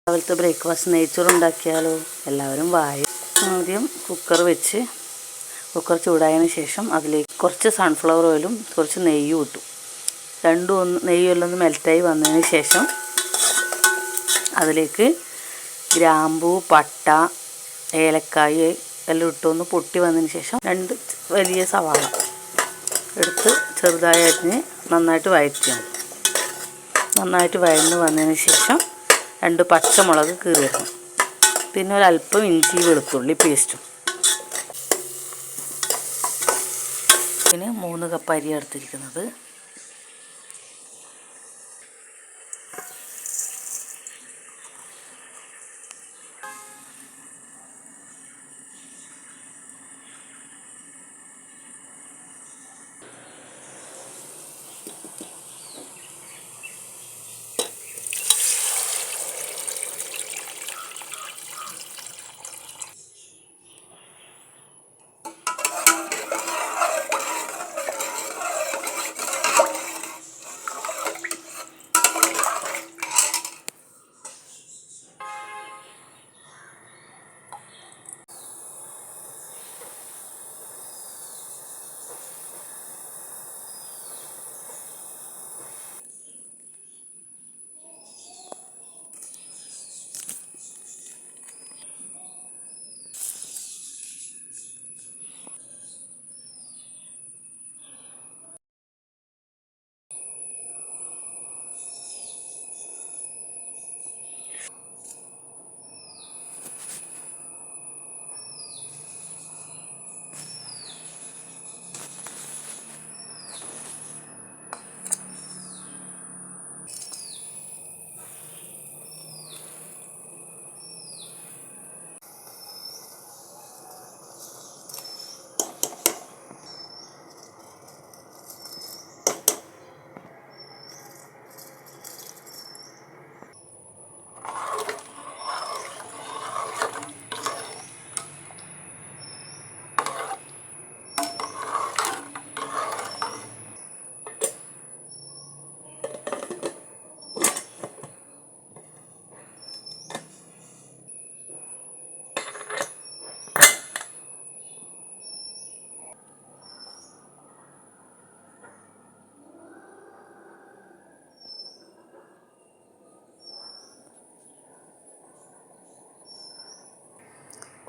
രാവിലത്തെ ബ്രേക്ക്ഫാസ്റ്റ് നെയ്ച്ചോറ് ഉണ്ടാക്കിയാലോ? എല്ലാവരും വായ. ആദ്യം കുക്കർ ചൂടായതിന് ശേഷം അതിലേക്ക് കുറച്ച് സൺഫ്ലവർ ഓയിലും കുറച്ച് നെയ്യും ഇട്ടു. നെയ്യെല്ലാം ഒന്ന് മെൽറ്റായി വന്നതിന് ശേഷം അതിലേക്ക് ഗ്രാമ്പൂ, പട്ട, ഏലക്കായ് എല്ലാം ഇട്ടൊന്ന് പൊട്ടി വന്നതിന് ശേഷം 2 വലിയ സവാള എടുത്ത് ചെറുതായി അരിഞ്ഞ് നന്നായിട്ട് വഴറ്റിയാണ്. നന്നായിട്ട് വഴന്ന് വന്നതിന് ശേഷം 2 പച്ചമുളക് കീറിയിടണം. പിന്നെ ഒരല്പം ഇഞ്ചി വെളുത്തുള്ളി പേസ്റ്റും. പിന്നെ 3 കപ്പ് അരി എടുത്തിരിക്കുന്നത്.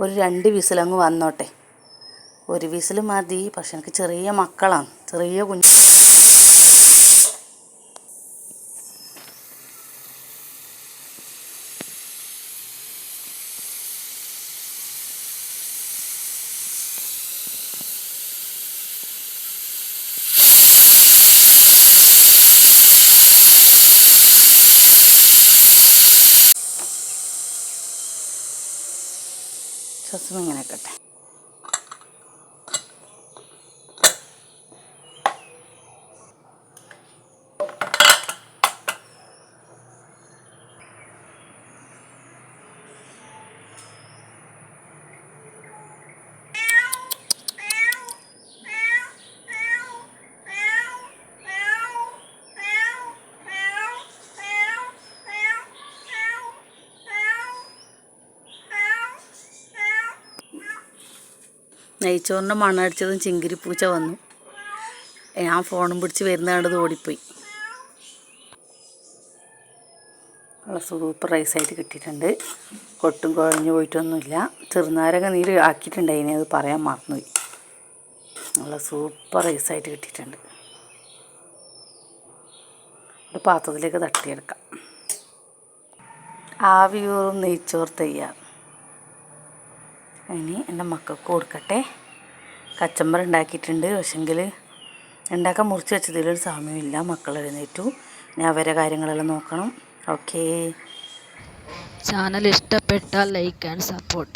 ഒരു 2 വിസിലങ്ങ് വന്നോട്ടെ. 1 വിസിൽ മതി. പക്ഷെ എനിക്ക് ചെറിയ മക്കളാണ്, ചെറിയ കുഞ്ഞ്. ശ്വാസം ഇങ്ങനെ ആക്കട്ടെ. നെയ്ച്ചോറിൻ്റെ മണടിച്ചതും ചിങ്കിരിപ്പൂച്ച വന്നു. ഞാൻ ഫോണും പിടിച്ച് വരുന്നതാണ്ടത് ഓടിപ്പോയി. നല്ല സൂപ്പർ റൈസായിട്ട് കിട്ടിയിട്ടുണ്ട്. കൊട്ടും കുഴഞ്ഞു പോയിട്ടൊന്നുമില്ല. ചെറുനാരങ്ങ നീര് ആക്കിയിട്ടുണ്ടായിനി, അത് പറയാൻ മറന്നുപോയി. നല്ല സൂപ്പർ റൈസായിട്ട് കിട്ടിയിട്ടുണ്ട്. ഒരു പാത്രത്തിലേക്ക് തട്ടിയെടുക്കാം. ആവിയൂറും നെയ്ച്ചോറ് തയ്യാർ. ഇനി എൻ്റെ മക്കൾക്ക് കൊടുക്കട്ടെ. കച്ചമ്പർ ഉണ്ടാക്കിയിട്ടുണ്ട്. പക്ഷെങ്കിൽ ഉണ്ടാക്കാൻ മുറിച്ച് വെച്ചതിലൊരു സമയമില്ല. മക്കൾ എഴുന്നേറ്റു. ഞാൻ അവരെ കാര്യങ്ങളെല്ലാം നോക്കണം. ഓക്കേ. ചാനൽ ഇഷ്ടപ്പെട്ടാൽ ലൈക്ക് ആൻഡ് സപ്പോർട്ട്.